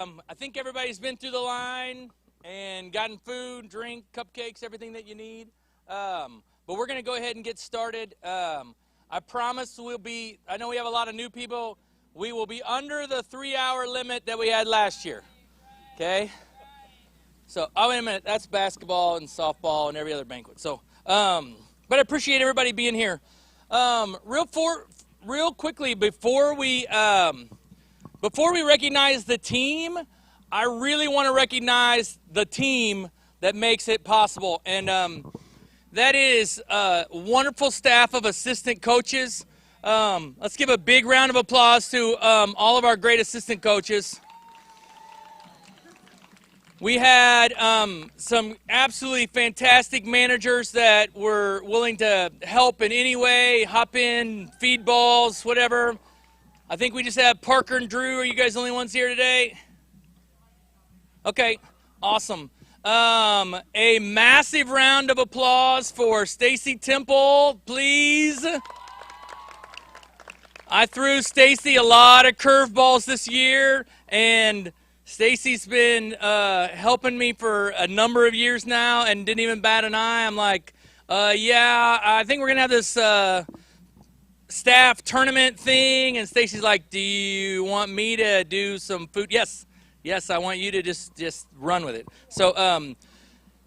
I think everybody's been through the line and gotten food, drink, cupcakes, everything that you need. But we're going to go ahead and get started. I promise I know we have a lot of new people. We will be under the 3-hour limit that we had last year. Okay? So, wait a minute. That's basketball and softball and every other banquet. So, but I appreciate everybody being here. Real quickly, before we recognize the team, I really want to recognize the team that makes it possible. And that is a wonderful staff of assistant coaches. Let's give a big round of applause to all of our great assistant coaches. We had some absolutely fantastic managers that were willing to help in any way, hop in, feed balls, whatever. I think we just have Parker and Drew. Are you guys the only ones here today? Okay, awesome. A massive round of applause for Stacy Temple, please. I threw Stacy a lot of curveballs this year, and Stacy's been helping me for a number of years now and didn't even bat an eye. I'm like, yeah, I think we're going to have this staff tournament thing. And Stacy's like, do you want me to do some food? Yes, I want you to just run with it. So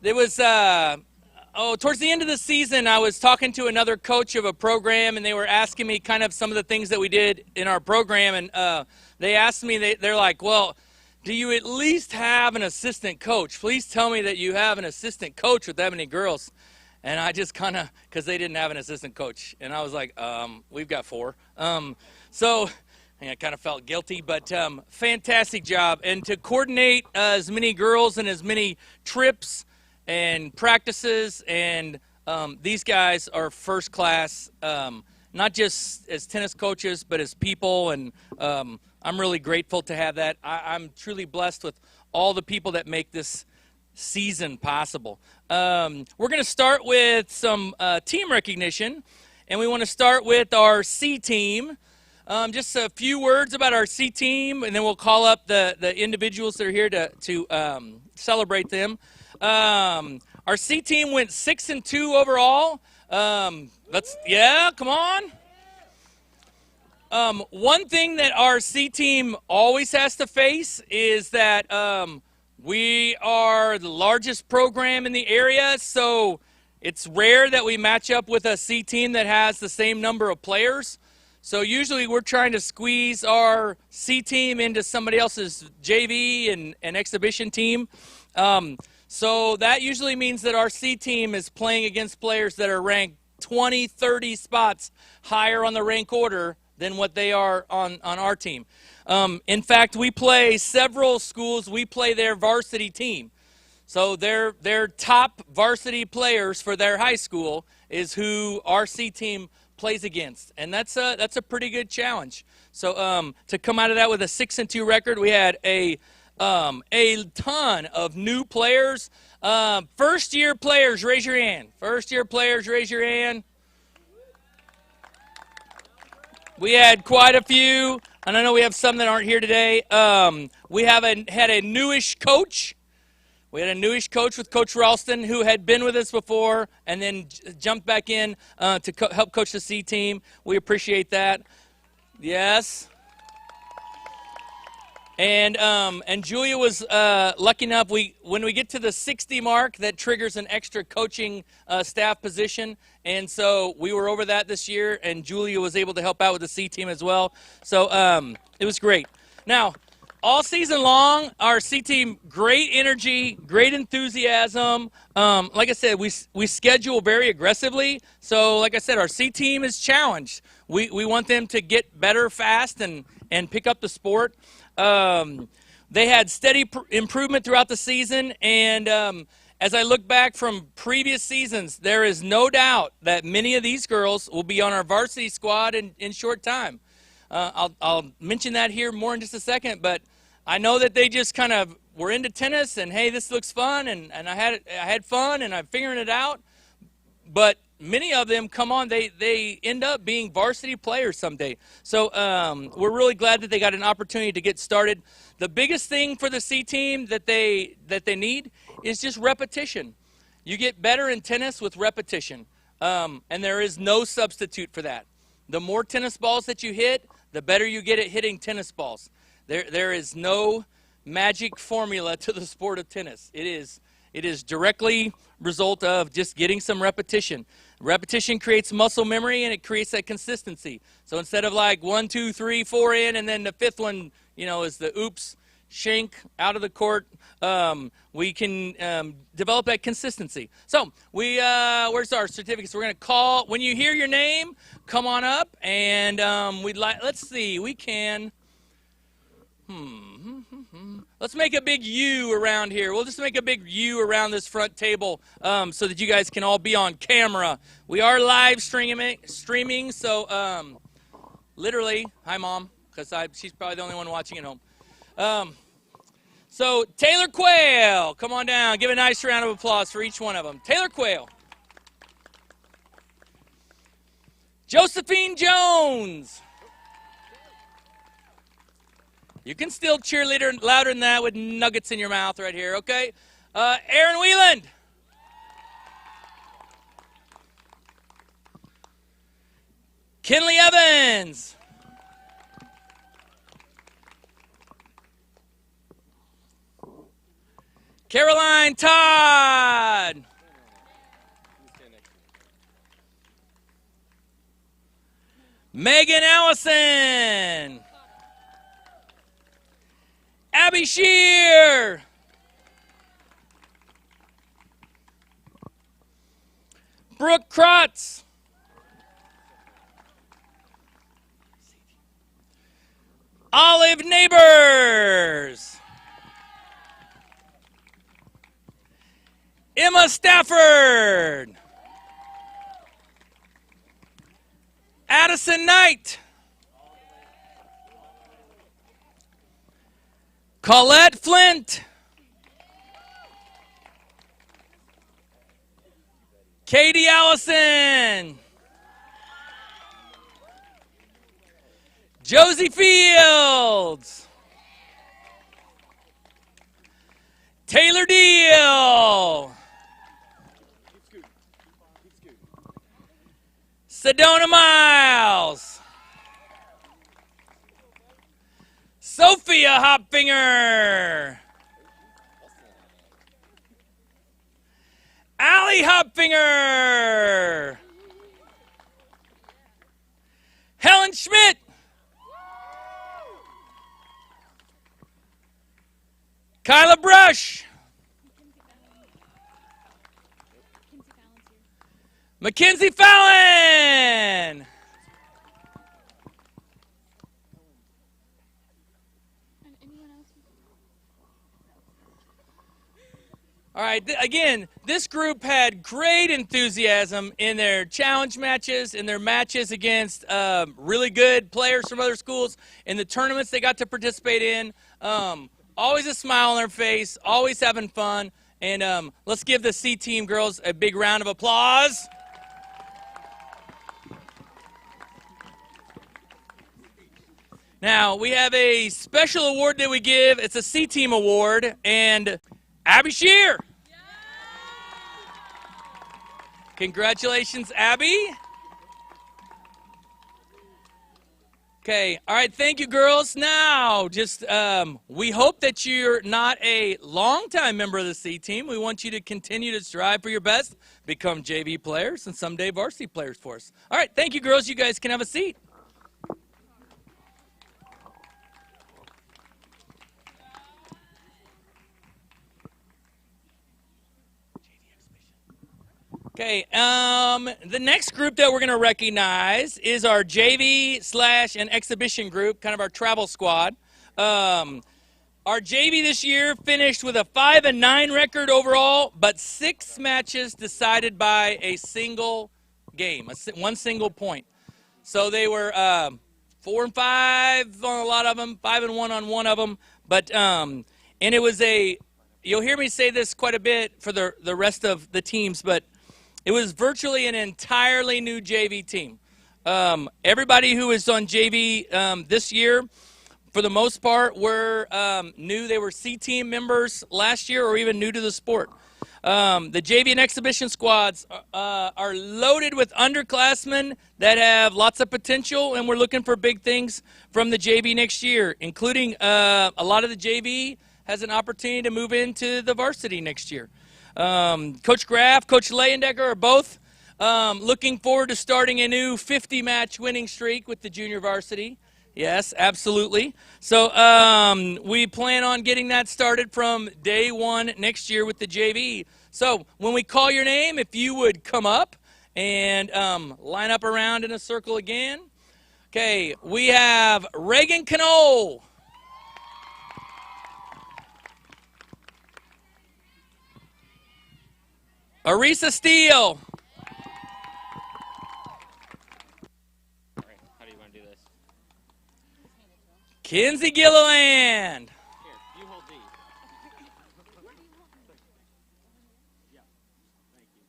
it was, towards the end of the season, I was talking to another coach of a program, and they were asking me kind of some of the things that we did in our program. And they asked me, they're like, well, do you at least have an assistant coach? Please tell me that you have an assistant coach with that many girls. And I just kind of, because they didn't have an assistant coach. And I was like, we've got 4. So I kind of felt guilty, but fantastic job. And to coordinate as many girls and as many trips and practices, and these guys are first class, not just as tennis coaches, but as people. And I'm really grateful to have that. I'm truly blessed with all the people that make this season possible. We're going to start with some team recognition, and we want to start with our C team. Just a few words about our C team, and then we'll call up the individuals that are here to celebrate them. Our C team went 6-2 overall. Come on. One thing that our C team always has to face is that we are the largest program in the area, so it's rare that we match up with a C team that has the same number of players. So usually we're trying to squeeze our C team into somebody else's JV and exhibition team. So that usually means that our C team is playing against players that are ranked 20, 30 spots higher on the rank order than what they are on our team. In fact, we play several schools. We play their varsity team. So their top varsity players for their high school is who our C team plays against. And that's a pretty good challenge. So to come out of that with a 6-2 record, we had a ton of new players. First-year players, raise your hand. First-year players, raise your hand. We had quite a few, and I know we have some that aren't here today. We had a newish coach. We had a newish coach with Coach Ralston, who had been with us before and then jumped back in to help coach the C team. We appreciate that. Yes. And Julia was lucky enough. When we get to the 60 mark, that triggers an extra coaching staff position, and so we were over that this year. And Julia was able to help out with the C team as well. So it was great. Now, all season long, our C team, great energy, great enthusiasm. Like I said, we schedule very aggressively. So, like I said, our C team is challenged. We want them to get better fast and pick up the sport. They had steady improvement throughout the season, and as I look back from previous seasons, there is no doubt that many of these girls will be on our varsity squad in short time. I'll mention that here more in just a second, but I know that they just kind of were into tennis, and hey, this looks fun, and I had fun, and I'm figuring it out. But many of them come on, they end up being varsity players someday. So we're really glad that they got an opportunity to get started. The biggest thing for the C team that they need is just repetition. You get better in tennis with repetition, and there is no substitute for that. The more tennis balls that you hit, the better you get at hitting tennis balls. There is no magic formula to the sport of tennis. It is directly result of just getting some repetition. Repetition creates muscle memory, and it creates that consistency. So instead of like 1, 2, 3, 4 in, and then the fifth one, is the oops, shank out of the court, we can develop that consistency. So where's our certificates? We're going to call, when you hear your name, come on up, and let's see, we can, let's make a big U around here. We'll just make a big U around this front table so that you guys can all be on camera. We are live streaming, so literally, hi Mom, because she's probably the only one watching at home. So Taylor Quayle, come on down. Give a nice round of applause for each one of them. Taylor Quayle. Josephine Jones. You can still cheerleader louder than that with nuggets in your mouth right here, okay? Aaron Wieland. Kinley Evans. Caroline Todd. Megan Allison. Abby Shear. Brooke Krotz. Olive Neighbors. Emma Stafford. Addison Knight. Colette Flint. Katie Allison. Josie Fields. Taylor Deal. Sedona Miles. Sophia Hopfinger. Allie Hopfinger. Helen Schmidt. Kyla Brush. Mackenzie Fallon. All right, again, this group had great enthusiasm in their challenge matches, in their matches against really good players from other schools, in the tournaments they got to participate in. Always a smile on their face, always having fun. And let's give the C team girls a big round of applause. Now, we have a special award that we give. It's a C team award, and Abby Shear. Yeah. Congratulations, Abby. Okay, all right, thank you, girls. Now, just we hope that you're not a longtime member of the C team. We want you to continue to strive for your best, become JV players, and someday varsity players for us. All right, thank you, girls. You guys can have a seat. Okay, the next group that we're going to recognize is our JV / an exhibition group, kind of our travel squad. Our JV this year finished with a 5-9 record overall, but 6 matches decided by a single game, one single point. So they were 4-5 on a lot of them, 5-1 on one of them. But and it was you'll hear me say this quite a bit for the rest of the teams, but It was virtually an entirely new JV team. Everybody who is on JV this year, for the most part, were new. They were C-team members last year or even new to the sport. The JV and exhibition squads are loaded with underclassmen that have lots of potential, and we're looking for big things from the JV next year, including a lot of the JV has an opportunity to move into the varsity next year. Coach Graff, Coach Leyendecker are both looking forward to starting a new 50-match winning streak with the junior varsity. Yes, absolutely. So we plan on getting that started from day one next year with the JV. So when we call your name, if you would come up and line up around in a circle again. Okay, we have Reagan Knoll. Arisa Steele. Kinsey Gilliland. Here, you hold these. Yeah, thank you.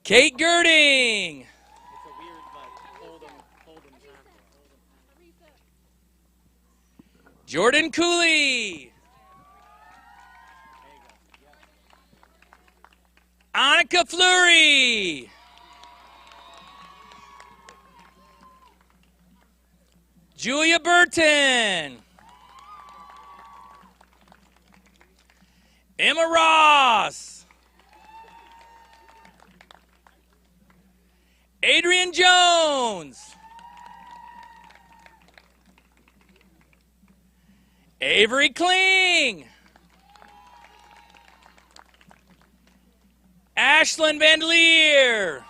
Kate Girding. It's a weird, like, hold them. Jordan Cooley. Annika Fleury. Julia Burton. Emma Ross. Adrian Jones. Avery Kling. Ashlyn Vandelier.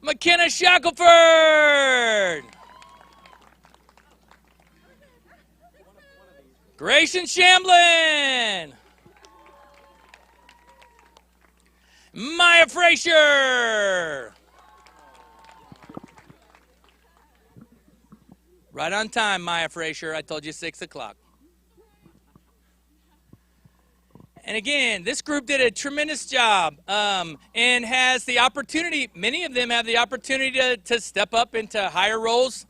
McKenna Shackelford. Grayson Shamblin. Maya Frazier. Right on time, Maya Frazier. I told you 6 o'clock. And again, this group did a tremendous job and has the opportunity, many of them have the opportunity to step up into higher roles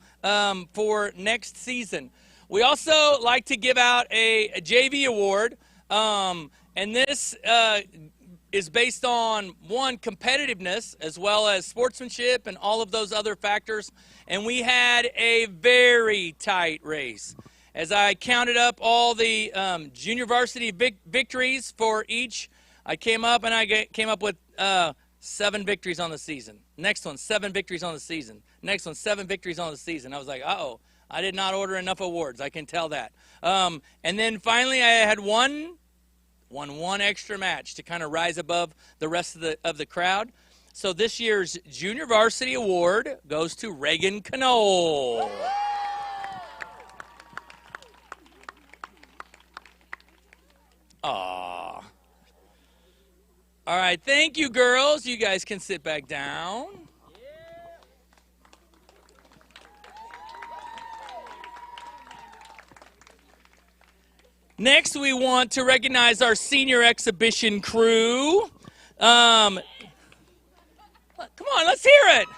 for next season. We also like to give out a JV award, and this is based on, one, competitiveness as well as sportsmanship and all of those other factors. And we had a very tight race. As I counted up all the junior varsity victories for each, I came up with 7 victories on the season. Next one, 7 victories on the season. Next one, 7 victories on the season. I was like, uh-oh, I did not order enough awards. I can tell that. And then finally, I had one extra match to kind of rise above the rest of the crowd. So this year's junior varsity award goes to Reagan Knoll. Aw. All right, thank you, girls. You guys can sit back down. Next, we want to recognize our senior exhibition crew. Come on, let's hear it.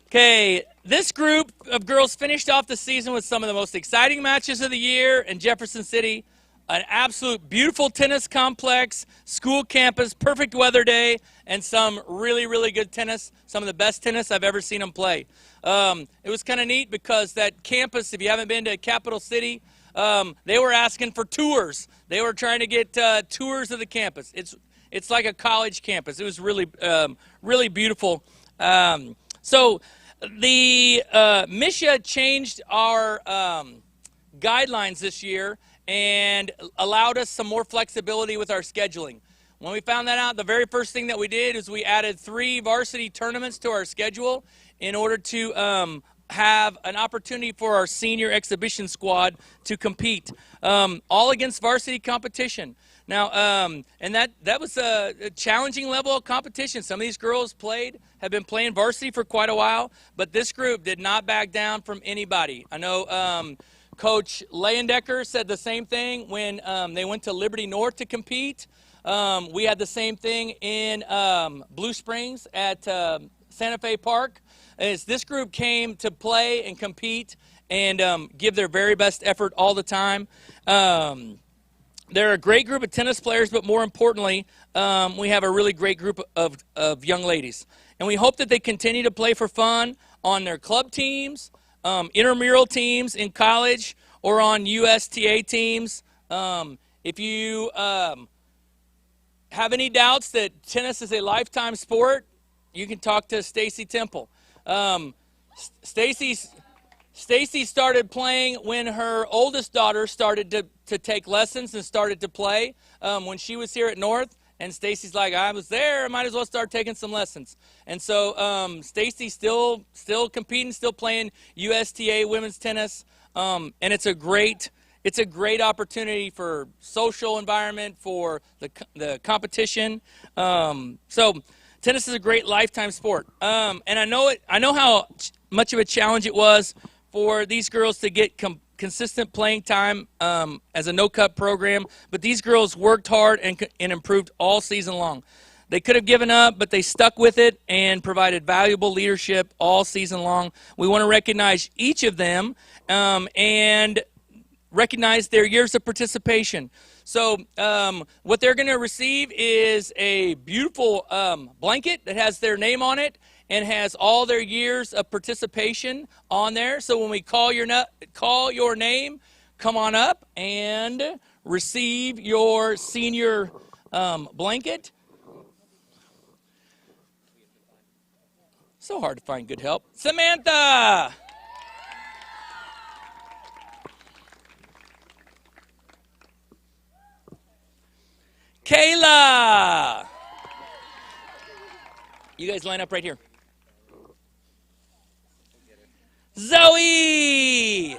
Okay, this group of girls finished off the season with some of the most exciting matches of the year in Jefferson City. An absolute beautiful tennis complex, school campus, perfect weather day, and some really, really good tennis, some of the best tennis I've ever seen them play. It was kind of neat because that campus, if you haven't been to Capital City, they were asking for tours. They were trying to get tours of the campus. It's like a college campus. It was really, really beautiful. So the MSHA changed our guidelines this year and allowed us some more flexibility with our scheduling. When we found that out, the very first thing that we did is we added 3 varsity tournaments to our schedule in order to have an opportunity for our senior exhibition squad to compete, all against varsity competition. Now, and that was a challenging level of competition. Some of these girls have been playing varsity for quite a while, but this group did not back down from anybody. I know Coach Leyendecker said the same thing when they went to Liberty North to compete. We had the same thing in Blue Springs at Santa Fe Park. As this group came to play and compete and give their very best effort all the time. They're a great group of tennis players, but more importantly, we have a really great group of young ladies. And we hope that they continue to play for fun on their club teams, intramural teams in college, or on USTA teams. If you have any doubts that tennis is a lifetime sport, you can talk to Stacy Temple. Stacy started playing when her oldest daughter started to take lessons and started to play when she was here at North. And Stacy's like, I was there, I might as well start taking some lessons. And so Stacy's still competing, still playing USTA women's tennis. And it's a great opportunity for social environment, for the competition. So tennis is a great lifetime sport. And I know how much of a challenge it was for these girls to get consistent playing time as a no-cut program, but these girls worked hard and improved all season long. They could have given up, but they stuck with it and provided valuable leadership all season long. We want to recognize each of them and recognize their years of participation. So what they're going to receive is a beautiful blanket that has their name on it and has all their years of participation on there. So when we call your name, come on up and receive your senior blanket. So hard to find good help. Samantha! Kayla! You guys line up right here. Zoe!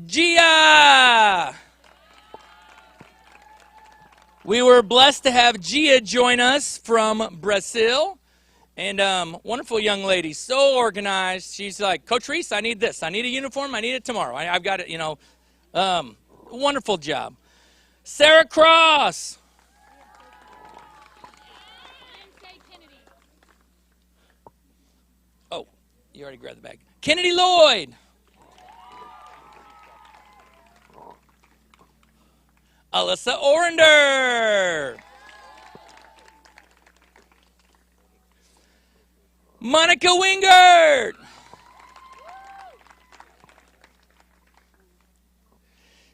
Gia! We were blessed to have Gia join us from Brazil. And wonderful young lady, so organized. She's like, Coach Reese, I need this. I need a uniform. I need it tomorrow. I've got it, wonderful job. Sarah Cross. Oh, you already grabbed the bag. Kennedy Lloyd. Alyssa Orender. Monica Wingert.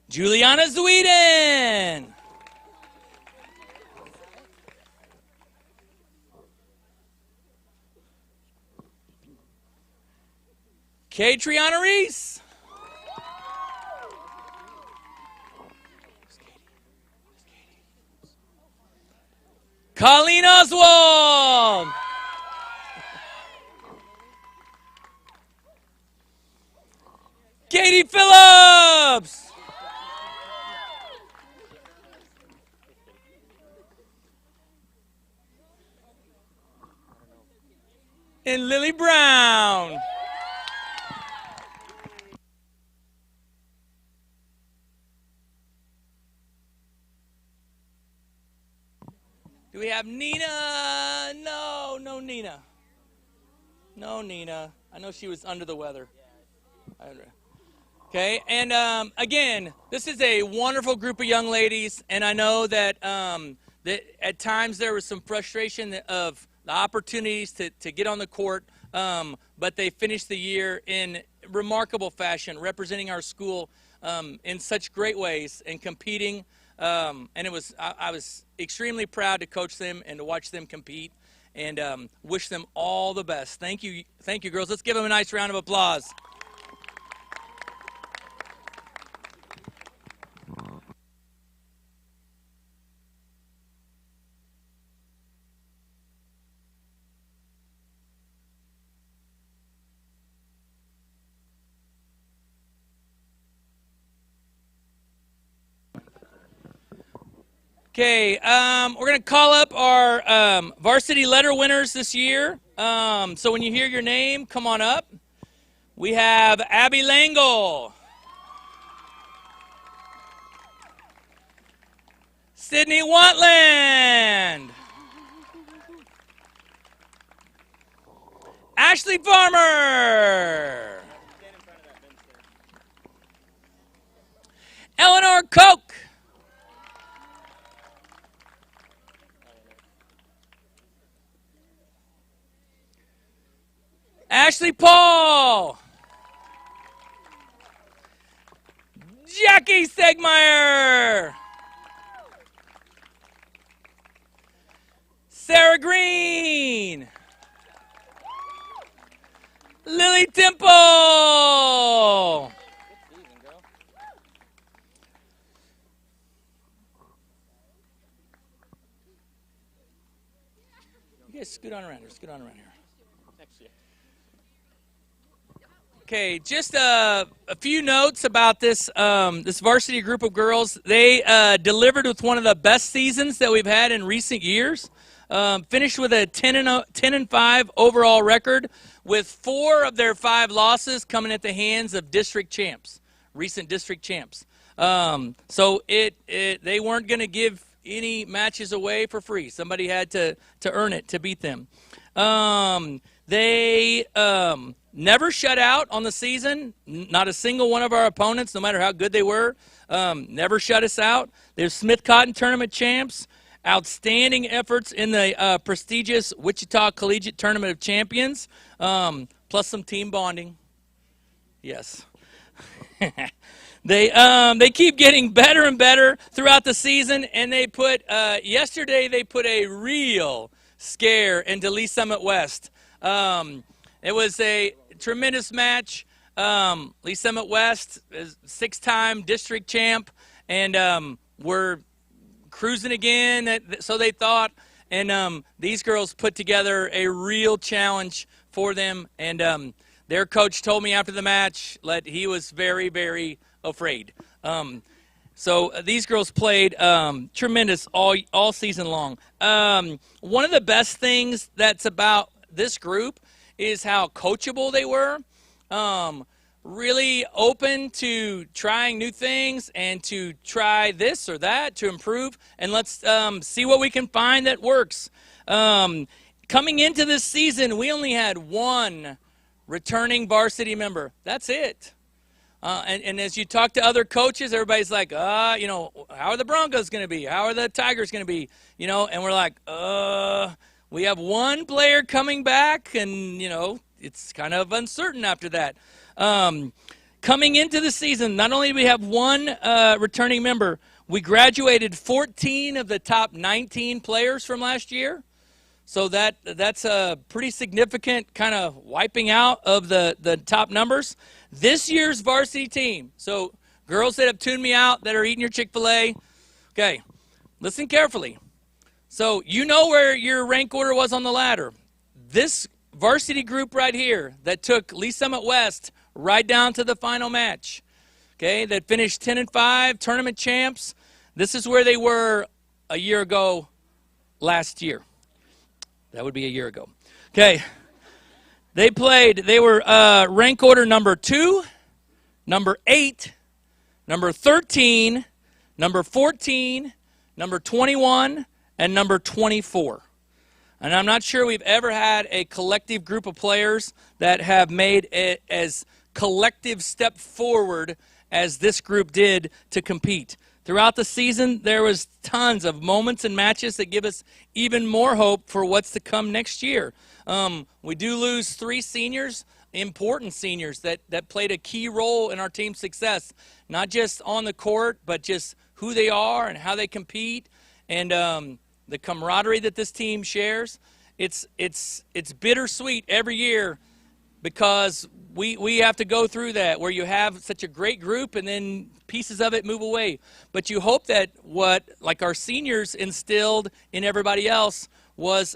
Juliana Zweden. Kay Triana Reese. Colleen Oswald. Katie Phillips. And Lily Brown. Do we have Nina? No Nina. No Nina. I know she was under the weather. Okay, and again, this is a wonderful group of young ladies, and I know that that at times there was some frustration of the opportunities to get on the court, but they finished the year in remarkable fashion, representing our school in such great ways and competing. And I was extremely proud to coach them and to watch them compete, and wish them all the best. Thank you, girls. Let's give them a nice round of applause. Okay, we're going to call up our varsity letter winners this year. So when you hear your name, come on up. We have Abby Langle, Sydney Wantland, Ashley Farmer, Stand in front of that bench there. Eleanor Koch, Ashley Paul, Jackie Segmeyer, Sarah Green, Lily Temple, Good season, girl. you guys scoot on around here, scoot on around here. Next year. Okay, just a few notes about this this varsity group of girls. They delivered with one of the best seasons that we've had in recent years. Finished with a 10-5 overall record, with 4 of their 5 losses coming at the hands of district champs, recent district champs. So they weren't going to give any matches away for free. Somebody had to earn it to beat them. They never shut out on the season. Not a single one of our opponents, no matter how good they were, never shut us out. They're Smith Cotton Tournament champs. Outstanding efforts in the prestigious Wichita Collegiate Tournament of Champions, plus some team bonding. Yes. They keep getting better and better throughout the season, and they put yesterday they put a real scare into Lee Summit West. It was a tremendous match. Lee Summit West is 6-time district champ, and we're cruising again, so they thought. And these girls put together a real challenge for them. And their coach told me after the match that he was very, very afraid. So these girls played tremendous all season long. One of the best things that's about this group is how coachable they were. Really open to trying new things and to try this or that to improve, and let's see what we can find that works. Coming into this season, we only had 1 returning varsity member. That's it. And as you talk to other coaches, everybody's like, how are the Broncos going to be? How are the Tigers going to be? And we're like, we have 1 player coming back, and, it's kind of uncertain after that. Coming into the season, not only do we have 1 returning member, we graduated 14 of the top 19 players from last year. So that's a pretty significant kind of wiping out of the top numbers. This year's varsity team, so girls that have tuned me out that are eating your Chick-fil-A, okay, listen carefully. So you know where your rank order was on the ladder. This varsity group right here that took Lee Summit West right down to the final match, okay, that finished 10-5, tournament champs. This is where they were a year ago last year. That would be a year ago. Okay. They were rank order number 2, number 8, number 13, number 14, number 21, and number 24. And I'm not sure we've ever had a collective group of players that have made it as collective step forward as this group did to compete. Throughout the season, there was tons of moments and matches that give us even more hope for what's to come next year. We do lose 3 seniors, important seniors that played a key role in our team's success, not just on the court, but just who they are and how they compete, and the camaraderie that this team shares. It's bittersweet every year, because we have to go through that, where you have such a great group and then pieces of it move away. But you hope that like our seniors instilled in everybody else was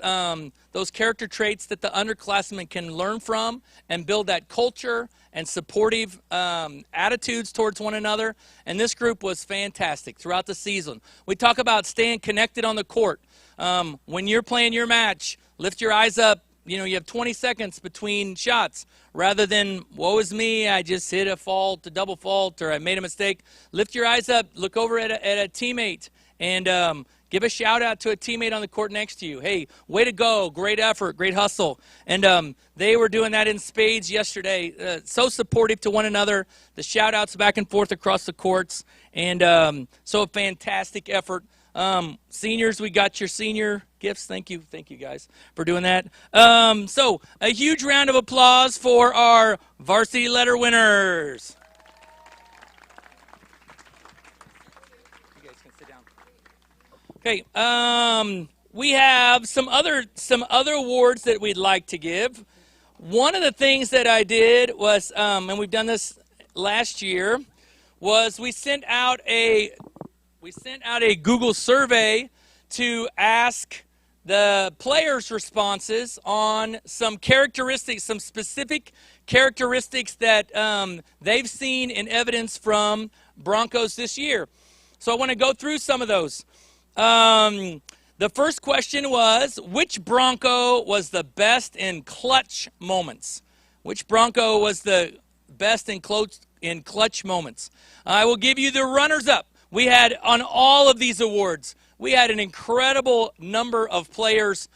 those character traits that the underclassmen can learn from and build that culture and supportive attitudes towards one another. And this group was fantastic throughout the season. We talk about staying connected on the court. When you're playing your match, lift your eyes up. You know, you have 20 seconds between shots rather than, woe is me, I just hit a fault, a double fault, or I made a mistake. Lift your eyes up, look over at a teammate, and give a shout out to a teammate on the court next to you. Hey, way to go, great effort, great hustle. And they were doing that in spades yesterday. So supportive to one another, the shout outs back and forth across the courts, and so a fantastic effort. Seniors, we got your senior gifts. Thank you guys for doing that. So a huge round of applause for our varsity letter winners. You guys can sit down. Okay, we have some other awards that we'd like to give. One of the things that I did was, and we've done this last year, was we sent out a Google survey to ask the players' responses on some characteristics, some specific characteristics that they've seen in evidence from Broncos this year. So I want to go through some of those. The first question was, which Bronco was the best in clutch moments? Which Bronco was the best in clutch moments? I will give you the runners-up. We had, on all of these awards, we had an incredible number of players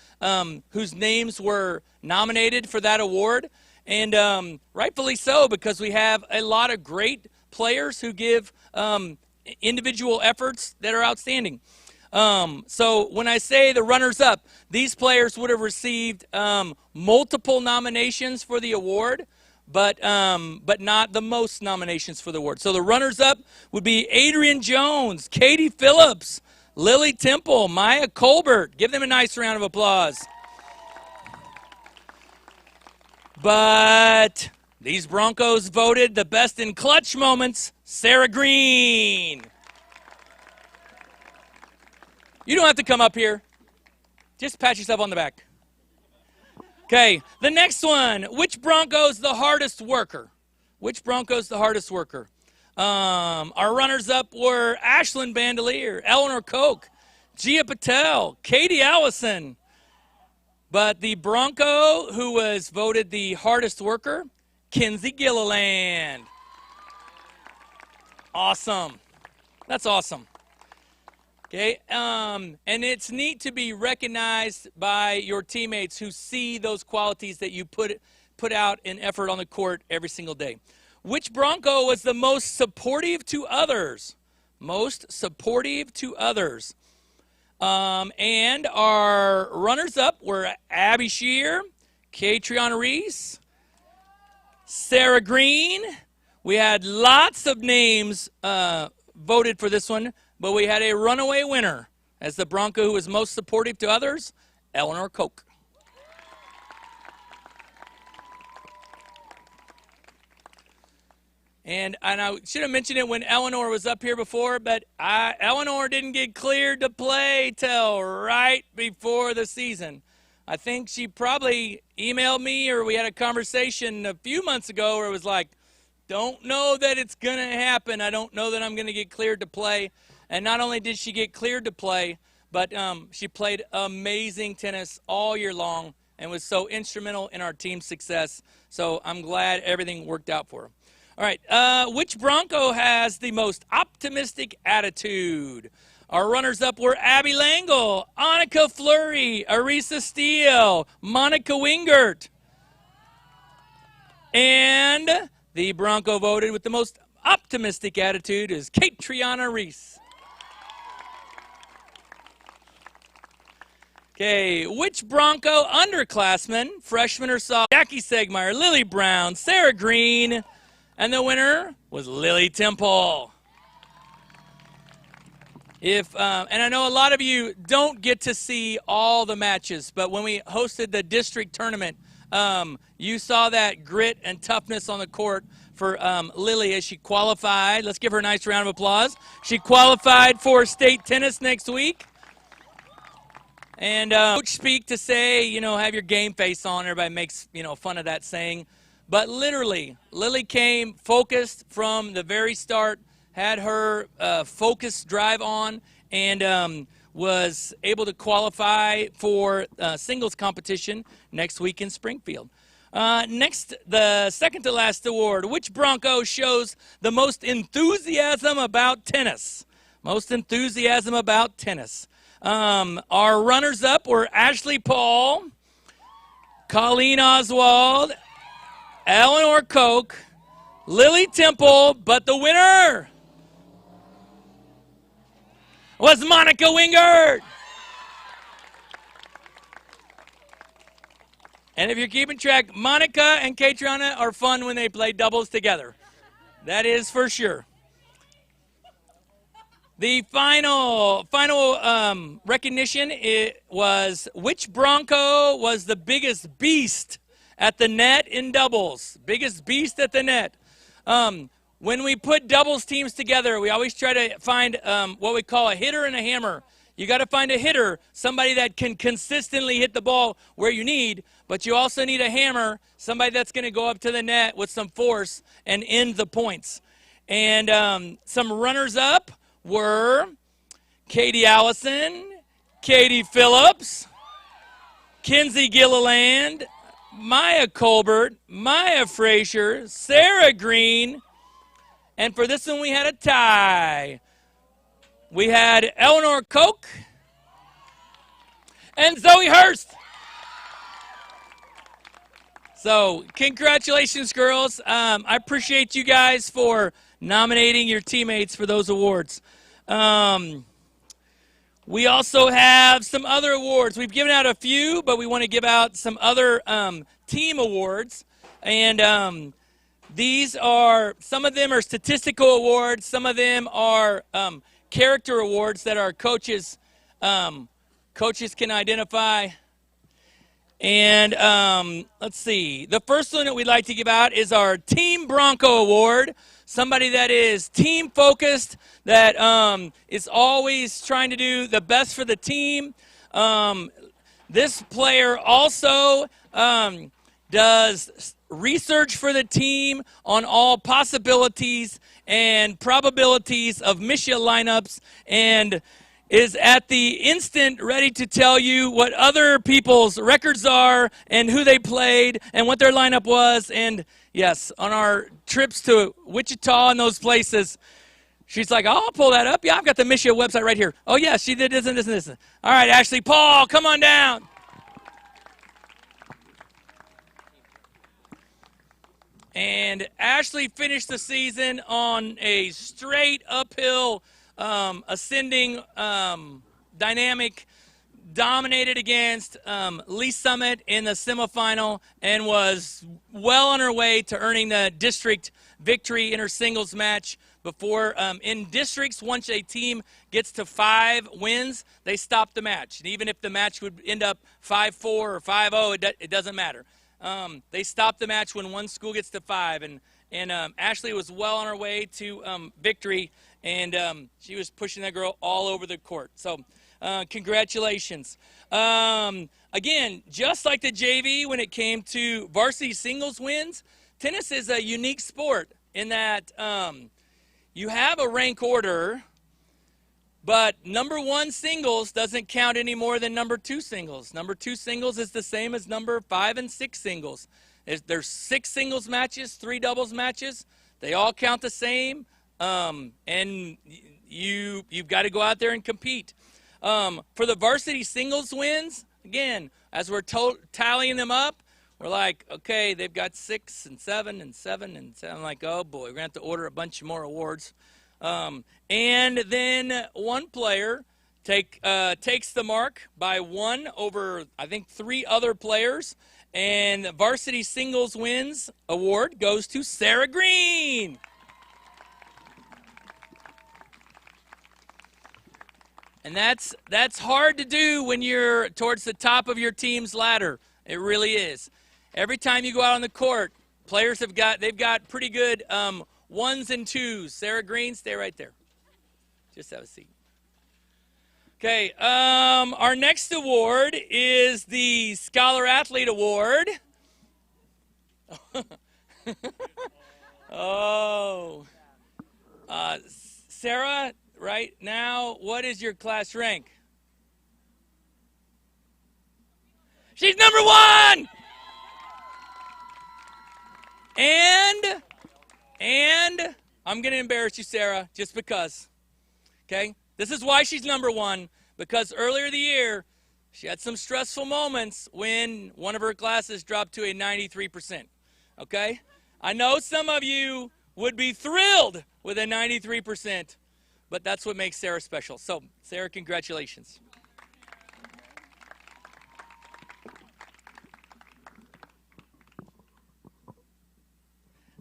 whose names were nominated for that award, and rightfully so, because we have a lot of great players who give individual efforts that are outstanding. So when I say the runners-up, these players would have received multiple nominations for the award, but not the most nominations for the award. So the runners-up would be Adrian Jones, Katie Phillips, Lily Temple, Maya Colbert. Give them a nice round of applause. But these Broncos voted the best in clutch moments, Sarah Green. You don't have to come up here. Just pat yourself on the back. Okay, the next one. Which Bronco's the hardest worker? Which Bronco's the hardest worker? Our runners-up were Ashlyn Bandelier, Eleanor Koch, Gia Patel, Katie Allison. But the Bronco who was voted the hardest worker, Kinsey Gilliland. Awesome. That's awesome. Okay, and it's neat to be recognized by your teammates who see those qualities that you put out in effort on the court every single day. Which Bronco was the most supportive to others? Most supportive to others. And our runners-up were Abby Shear, Katriana Reese, Sarah Green. We had lots of names voted for this one, but we had a runaway winner as the Bronco who was most supportive to others, Eleanor Koch. And I should have mentioned it when Eleanor was up here before, but Eleanor didn't get cleared to play till right before the season. I think she probably emailed me, or we had a conversation a few months ago where it was like, don't know that it's going to happen. I don't know that I'm going to get cleared to play. And not only did she get cleared to play, but she played amazing tennis all year long and was so instrumental in our team's success. So I'm glad everything worked out for her. All right, which Bronco has the most optimistic attitude? Our runners-up were Abby Langle, Annika Fleury, Arisa Steele, Monica Wingert. And the Bronco voted with the most optimistic attitude is Katriana Reese. Okay, which Bronco underclassmen, freshman or sophomore? Jackie Segmeyer, Lily Brown, Sarah Green, and the winner was Lily Temple. And I know a lot of you don't get to see all the matches, but when we hosted the district tournament, you saw that grit and toughness on the court for Lily as she qualified. Let's give her a nice round of applause. She qualified for state tennis next week. And coach speak to say, have your game face on. Everybody makes, fun of that saying. But literally, Lily came focused from the very start, had her focus drive on, and was able to qualify for singles competition next week in Springfield. Next, the second to last award, which Bronco shows the most enthusiasm about tennis? Most enthusiasm about tennis. Our runners-up were Ashley Paul, Colleen Oswald, Eleanor Koch, Lily Temple, but the winner was Monica Wingert. And if you're keeping track, Monica and Katrina are fun when they play doubles together. That is for sure. The final recognition was which Bronco was the biggest beast at the net in doubles. Biggest beast at the net. When we put doubles teams together, we always try to find what we call a hitter and a hammer. You got to find a hitter, somebody that can consistently hit the ball where you need, but you also need a hammer, somebody that's going to go up to the net with some force and end the points. And some runners-up were Katie Allison, Katie Phillips, Kinsey Gilliland, Maya Colbert, Maya Frazier, Sarah Green, and for this one we had a tie. We had Eleanor Koch and Zoe Hurst. So congratulations, girls. I appreciate you guys for nominating your teammates for those awards. We also have some other awards. We've given out a few, but we want to give out some other team awards. And these are, some of them are statistical awards. Some of them are character awards that our coaches can identify. And let's see. The first one that we'd like to give out is our Team Bronco Award. Somebody that is team focused, that is always trying to do the best for the team. This player also does research for the team on all possibilities and probabilities of Misha lineups, and is at the instant ready to tell you what other people's records are and who they played and what their lineup was. And yes, on our trips to Wichita and those places, she's like, oh, I'll pull that up. Yeah, I've got the Misha website right here. Oh, yeah, she did this and this and this. All right, Ashley Paul, come on down. And Ashley finished the season on a straight uphill ascending dynamic, dominated against Lee Summit in the semifinal, and was well on her way to earning the district victory in her singles match. Before in districts, once a team gets to 5 wins, they stop the match. And even if the match would end up 5-4 or 5-0, it doesn't matter. They stop the match when one school gets to 5, and Ashley was well on her way to victory, and she was pushing that girl all over the court. So congratulations. Again, just like the JV when it came to varsity singles wins, tennis is a unique sport in that you have a rank order, but number 1 singles doesn't count any more than number 2 singles. Number 2 singles is the same as number 5 and 6 singles. There's 6 singles matches, 3 doubles matches. They all count the same, and you've got to go out there and compete. For the varsity singles wins, again, as we're tallying them up, we're like, okay, they've got 6 and 7 and 7 and 7. I'm like, oh boy, we're going to have to order a bunch more awards. And then one player takes the mark by 1 over, I think, 3 other players. And the varsity singles wins award goes to Sarah Green. And that's hard to do when you're towards the top of your team's ladder. It really is. Every time you go out on the court, players they've got pretty good 1s and 2s. Sarah Green, stay right there. Just have a seat. Okay, our next award is the Scholar Athlete Award. Oh. Sarah, right now, what is your class rank? She's number 1! And I'm going to embarrass you, Sarah, just because. Okay? This is why she's number 1, because earlier the year, she had some stressful moments when one of her classes dropped to a 93%. Okay? I know some of you would be thrilled with a 93%, but that's what makes Sarah special. So, Sarah, congratulations.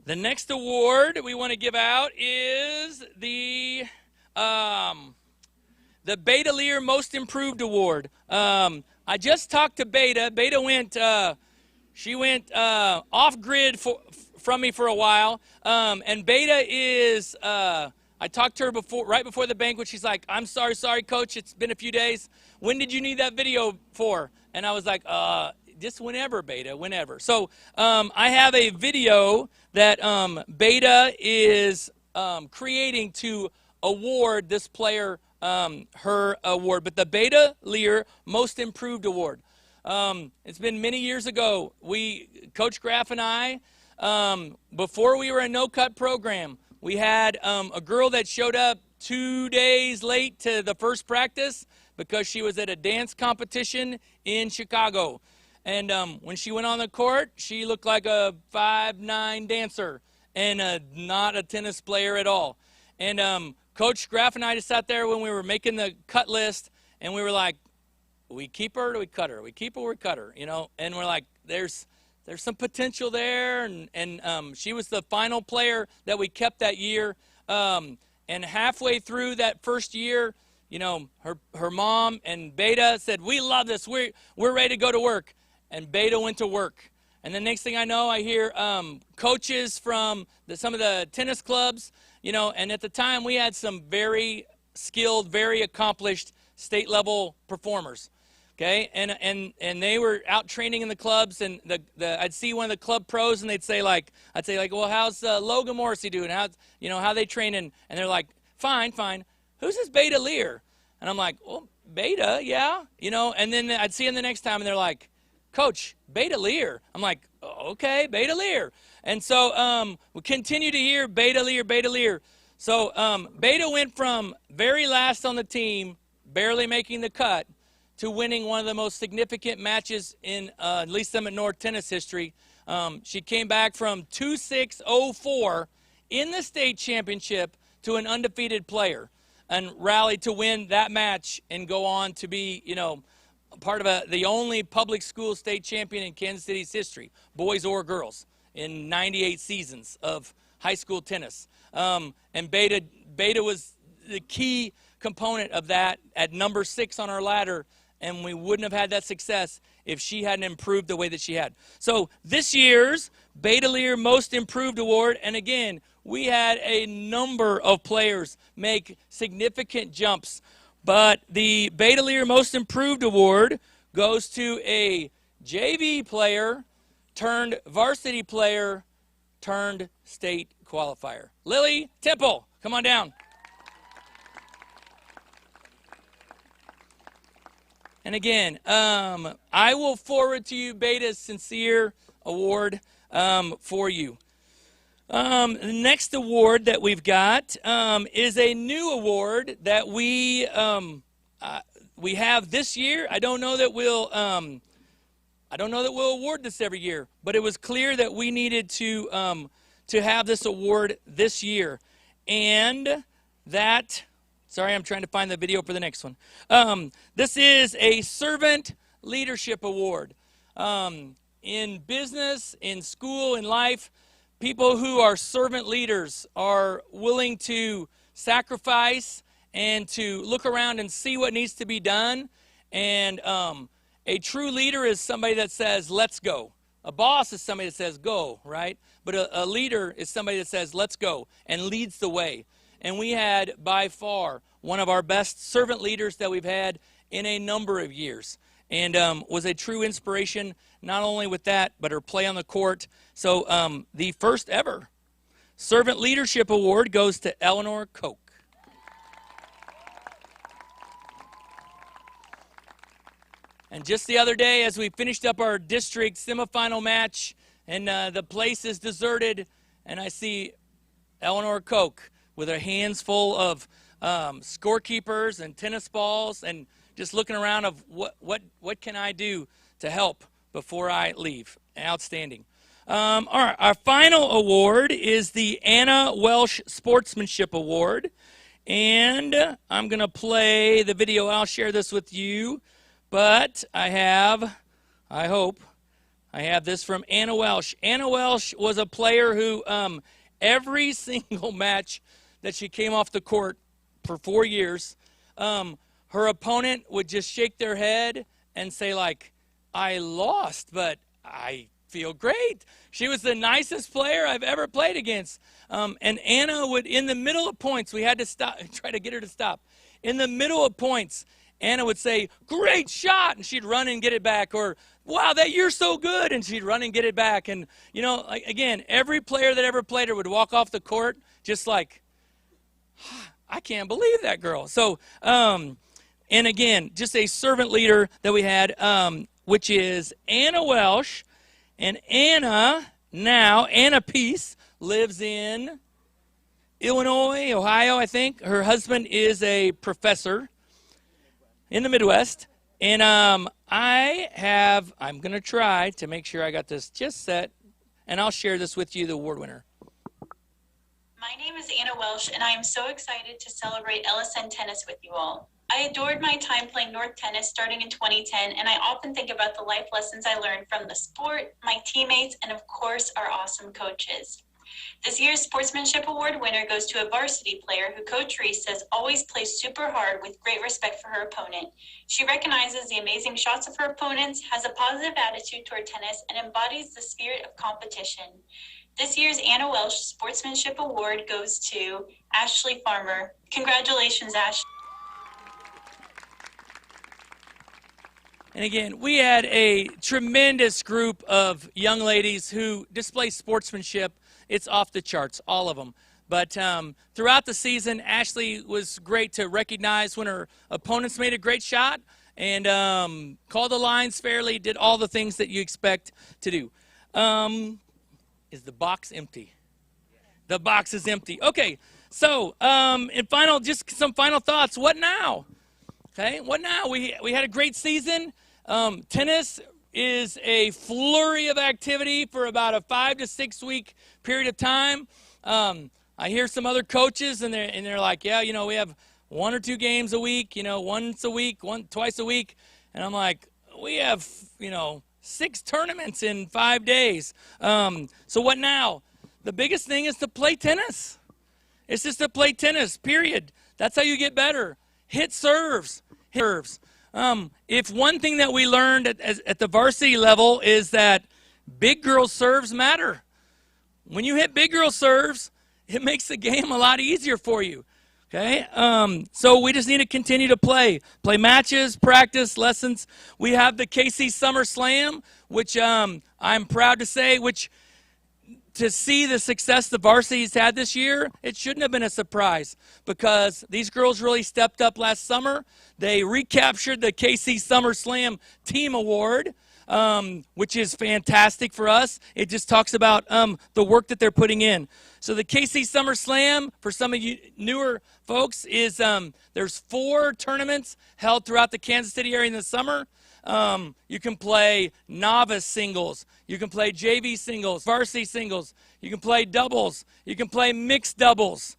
The next award we want to give out is the Beta Lear Most Improved Award. I just talked to Beta. Beta went, she went off grid from me for a while, and Beta is. I talked to her right before the banquet. She's like, "I'm sorry, Coach. It's been a few days. When did you need that video for?" And I was like, just whenever, Beta, whenever. So I have a video that Beta is creating to award this player her award, but the Beta Lear Most Improved Award. It's been many years ago. Coach Graff and I, before we were a no-cut program, we had a girl that showed up 2 days late to the first practice because she was at a dance competition in Chicago. And when she went on the court, she looked like a 5'9" dancer and not a tennis player at all. And Coach Graff and I just sat there when we were making the cut list, and we were like, we keep her or do we cut her? We keep her or we cut her, you know? And we're like, there's some potential there. And she was the final player that we kept that year. And halfway through that first year, you know, her mom and Beta said, "We love this. We're ready to go to work." And Beta went to work. And the next thing I know, I hear coaches from some of the tennis clubs, you know, and at the time we had some very skilled, very accomplished state-level performers, okay? And they were out training in the clubs, and I'd see one of the club pros, and I'd say like, "Well, how's Logan Morrissey doing? How they training?" And they're like, "Fine. Who's this Beta Lear?" And I'm like, "Well, Beta, yeah." You know, and then I'd see him the next time, and they're like, "Coach, Beta Lear." I'm like, "Okay, Beta Lear." And so we continue to hear Beta Lear. So Beta went from very last on the team, barely making the cut, to winning one of the most significant matches in Lee Summit North tennis history. She came back from 2-6-0-4 in the state championship to an undefeated player and rallied to win that match and go on to be, you know, part of the only public school state champion in Kansas City's history, boys or girls, in 98 seasons of high school tennis. And Beta was the key component of that at number 6 on our ladder, and we wouldn't have had that success if she hadn't improved the way that she had. So this year's Beta Lear Most Improved Award, and again, we had a number of players make significant jumps, but the Beta Lear Most Improved Award goes to a JV player turned varsity player turned state qualifier. Lily Temple, come on down. And again, I will forward to you Beta's sincere award for you. The next award that we've got is a new award that we have this year. I don't know that we'll award this every year, but it was clear that we needed to have this award this year, and that. Sorry, I'm trying to find the video for the next one. This is a Servant Leadership Award. In business, in school, in life, people who are servant leaders are willing to sacrifice and to look around and see what needs to be done. And a true leader is somebody that says, let's go. A boss is somebody that says, go, right? But a leader is somebody that says, let's go, and leads the way. And we had, by far, one of our best servant leaders that we've had in a number of years. and was a true inspiration, not only with that, but her play on the court. So the first ever Servant Leadership Award goes to Eleanor Koch. And just the other day, as we finished up our district semifinal match, and the place is deserted, and I see Eleanor Koch with her hands full of scorekeepers and tennis balls, and just looking around of what can I do to help before I leave. Outstanding. All right, our final award is the Anna Welsh Sportsmanship Award, and I'm going to play the video. I'll share this with you, but I hope I have this from Anna Welsh. Anna Welsh was a player who every single match that she came off the court for 4 years, her opponent would just shake their head and say, like, I lost, but I feel great. She was the nicest player I've ever played against. And Anna would, in the middle of points, we had to stop, try to get her to stop. In the middle of points, Anna would say, great shot, and she'd run and get it back. Or, wow, you're so good, and she'd run and get it back. And, you know, again, every player that ever played her would walk off the court just like, I can't believe that girl. So, and again, just a servant leader that we had, which is Anna Welsh. And Anna Peace, lives in Illinois, Ohio, I think. Her husband is a professor in the Midwest. And I'm going to try to make sure I got this just set, and I'll share this with you, the award winner. My name is Anna Welsh, and I am so excited to celebrate LSN tennis with you all. I adored my time playing North Tennis starting in 2010, and I often think about the life lessons I learned from the sport, my teammates, and of course, our awesome coaches. This year's Sportsmanship Award winner goes to a varsity player who Coach Reese says always plays super hard with great respect for her opponent. She recognizes the amazing shots of her opponents, has a positive attitude toward tennis, and embodies the spirit of competition. This year's Anna Welsh Sportsmanship Award goes to Ashley Farmer. Congratulations, Ashley. And again, we had a tremendous group of young ladies who display sportsmanship. It's off the charts, all of them. But throughout the season, Ashley was great to recognize when her opponents made a great shot and called the lines fairly, did all the things that you expect to do. Is the box empty? The box is empty. Okay, so just some final thoughts. What now? Okay, what now? We had a great season. Tennis is a flurry of activity for about a 5 to 6 week period of time. I hear some other coaches, and they're like, yeah, you know, we have 1 or 2 games a week, you know, once a week, twice a week. And I'm like, we have, you know, 6 tournaments in 5 days. So what now? The biggest thing is to play tennis. It's just to play tennis, period. That's how you get better. Hit serves. If one thing that we learned at the varsity level is that big girl serves matter. When you hit big girl serves, it makes the game a lot easier for you. Okay, so we just need to continue to play matches, practice, lessons. We have the KC Summer Slam, which I'm proud to say, to see the success the varsity's had this year, it shouldn't have been a surprise because these girls really stepped up last summer. They recaptured the KC Summer Slam Team Award, which is fantastic for us. It just talks about the work that they're putting in. So the KC Summer Slam, for some of you newer folks, is there's 4 tournaments held throughout the Kansas City area in the summer. You can play novice singles. You can play JV singles, varsity singles. You can play doubles. You can play mixed doubles.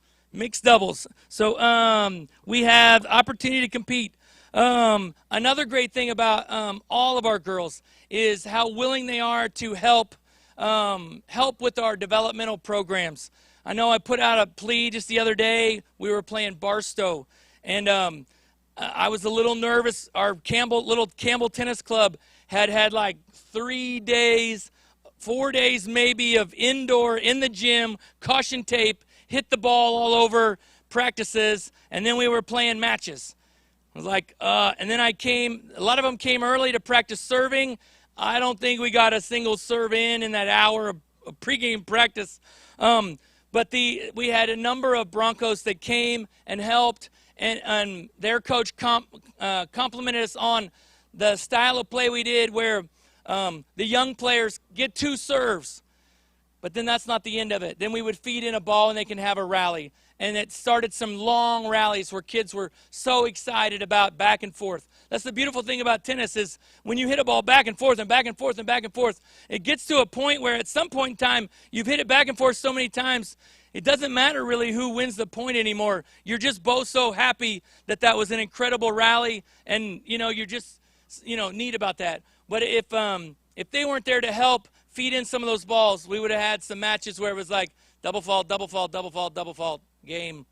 So we have opportunity to compete. Another great thing about all of our girls is how willing they are to help with our developmental programs. I know I put out a plea just the other day. We were playing Barstow, and I was a little nervous. Our Campbell Tennis Club had like 3 days, 4 days maybe of indoor in the gym, caution tape, hit the ball all over practices, and then we were playing matches. I was like, and then a lot of them came early to practice serving. I don't think we got a single serve in that hour of pregame practice. But we had a number of Broncos that came and helped, and their coach complimented us on the style of play we did where the young players get 2 serves. But then that's not the end of it. Then we would feed in a ball and they can have a rally. And it started some long rallies where kids were so excited about back and forth. That's the beautiful thing about tennis is when you hit a ball back and forth and back and forth and back and forth, it gets to a point where at some point in time, you've hit it back and forth so many times, it doesn't matter really who wins the point anymore. You're just both so happy that that was an incredible rally, and, you're just, neat about that. But if they weren't there to help feed in some of those balls, we would have had some matches where it was like double fault, double fault, double fault, double fault game.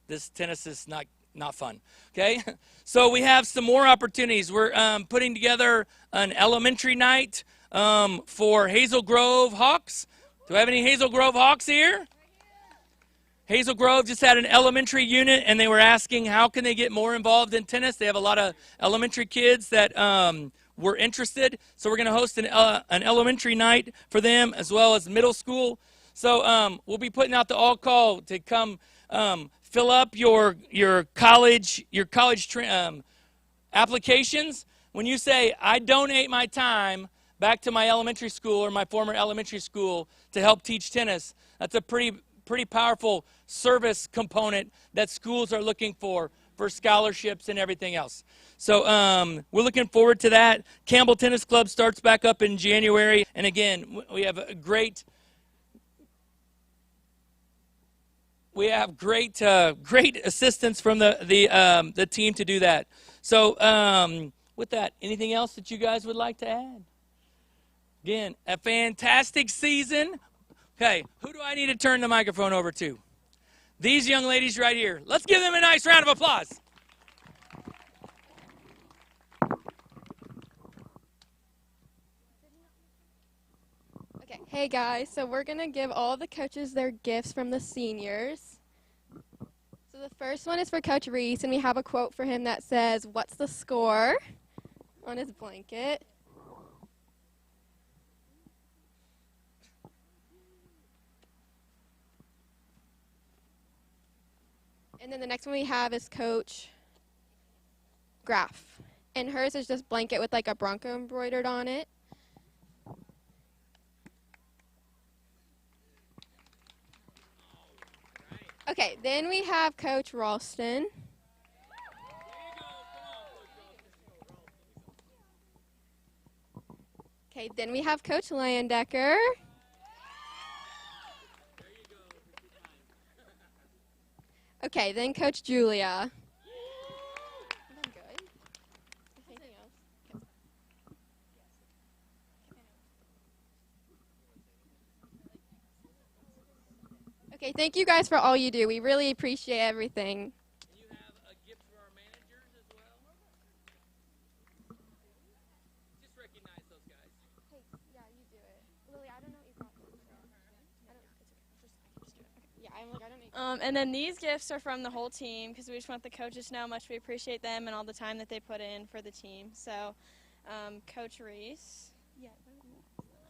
This tennis is not fun. Okay, so we have some more opportunities. We're putting together an elementary night for Hazel Grove Hawks. Do I have any Hazel Grove Hawks here? Hazel Grove just had an elementary unit, and they were asking how can they get more involved in tennis. They have a lot of elementary kids that were interested, so we're going to host an elementary night for them as well as middle school. So we'll be putting out the all call to come fill up your college applications. When you say I donate my time back to my elementary school or my former elementary school to help teach tennis, that's a pretty powerful service component that schools are looking for scholarships and everything else. So we're looking forward to that. Campbell Tennis Club starts back up in January, and again, we have a great assistance from the team to do that. So with that, anything else that you guys would like to add? Again, a fantastic season. Okay, who do I need to turn the microphone over to? These young ladies right here. Let's give them a nice round of applause. Okay, hey guys, so we're going to give all the coaches their gifts from the seniors. So the first one is for Coach Reese, and we have a quote for him that says, "What's the score?" on his blanket. And then the next one we have is Coach Graff. And hers is just blanket with like a Bronco embroidered on it. Okay, then we have Coach Ralston. Okay, then we have Coach Landecker. Okay, then Coach Julia. I'm good. Anything else? Okay, thank you guys for all you do. We really appreciate everything. And you have a gift for our managers as well. Just recognize those guys. Hey, yeah, you do it. Lily, I don't know what you got. And then these gifts are from the whole team because we just want the coaches to know how much we appreciate them and all the time that they put in for the team. So, Coach Reese. Yeah.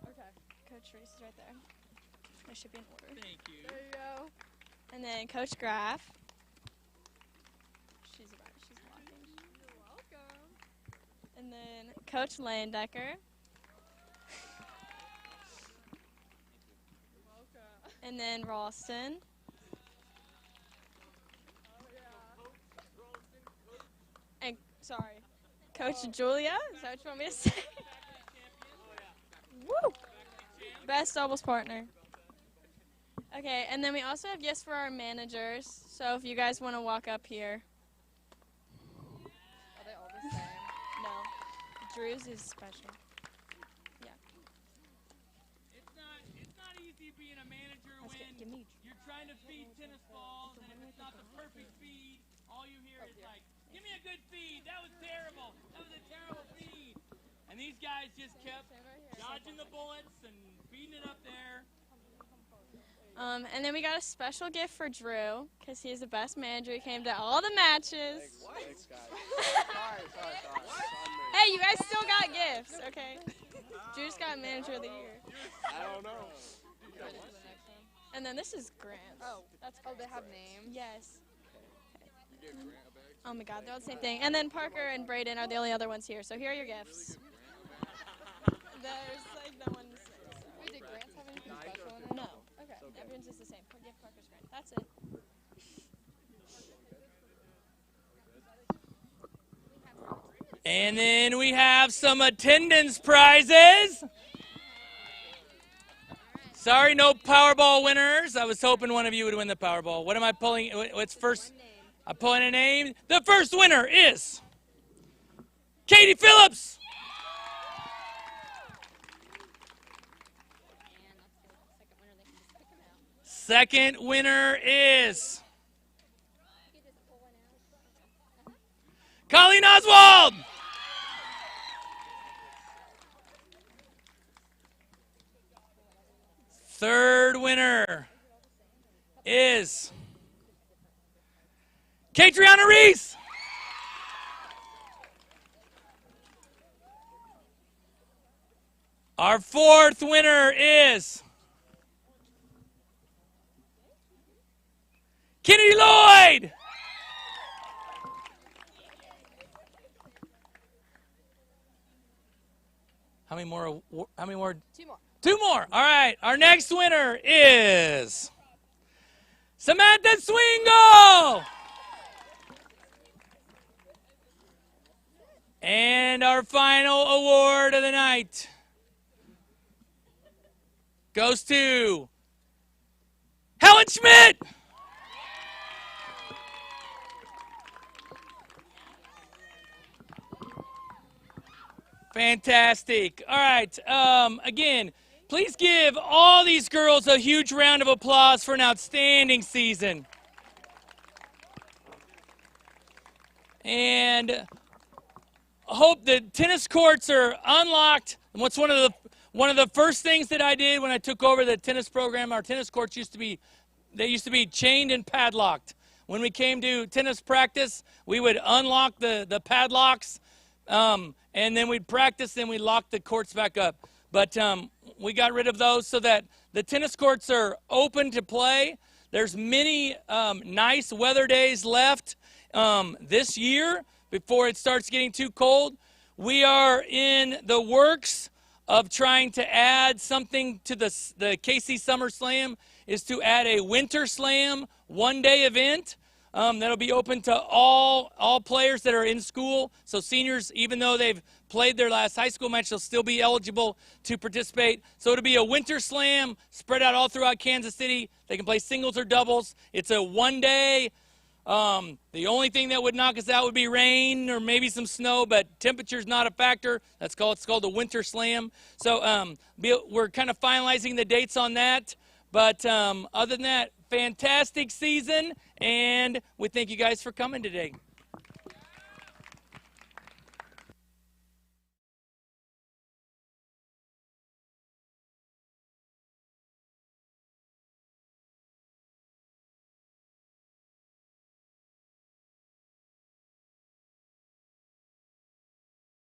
Okay. Coach Reese is right there. They should be in order. Thank you. There you go. And then Coach Graff. She's walking. You're welcome. And then Coach Landecker. Welcome. And then Ralston. And, sorry, Coach Julia. Is that what you want me to say? Woo! Best doubles partner. Okay, and then we also have gifts for our managers. So if you guys want to walk up here. Are they all the same? No. Drew's is special. Yeah. It's not easy being a manager when you're trying to feed tennis balls, and if it's not the perfect feed, all you hear is like, "Give me a good feed. That was terrible. That was a terrible feed." And these guys just kept dodging the bullets and feeding it up there. And then we got a special gift for Drew because he's the best manager. He came to all the matches. Thanks, guys. gifts, okay? Drew just got Manager of the Year. I don't know. And then this is Grant. Oh, That's they have names. Yes. Oh my God, they're all the same thing. And then Parker and Brayden are the only other ones here. So here are your gifts. There's like no one's. Wait, did Grants have anything special in it? No. Okay. Everyone's just the same. Give Parker's Grant. That's it. And then we have some attendance prizes. Sorry, no Powerball winners. I was hoping one of you would win the Powerball. What am I pulling? What's first? I'm pulling a name. The first winner is Katie Phillips. Second winner is Colleen Oswald. Third winner is Catriona Reese. Our fourth winner is Kennedy Lloyd. How many more? Two more. Two more. All right. Our next winner is Samantha Swingle. And our final award of the night goes to Helen Schmidt. Fantastic. All right. Again, please give all these girls a huge round of applause for an outstanding season. And I hope the tennis courts are unlocked. And what's one of the first things that I did when I took over the tennis program, our tennis courts used to be chained and padlocked. When we came to tennis practice, we would unlock the padlocks, and then we'd practice, then we'd lock the courts back up. But we got rid of those so that the tennis courts are open to play. There's many nice weather days left this year before it starts getting too cold. We are in the works of trying to add something to the KC Summer Slam, is to add a Winter Slam one-day event. That'll be open to all players that are in school. So seniors, even though they've played their last high school match, they'll still be eligible to participate. So it'll be a Winter Slam spread out all throughout Kansas City. They can play singles or doubles. It's a one-day. The only thing that would knock us out would be rain or maybe some snow, but temperature's not a factor. It's called the Winter Slam. So we're kind of finalizing the dates on that. But other than that, fantastic season, and we thank you guys for coming today.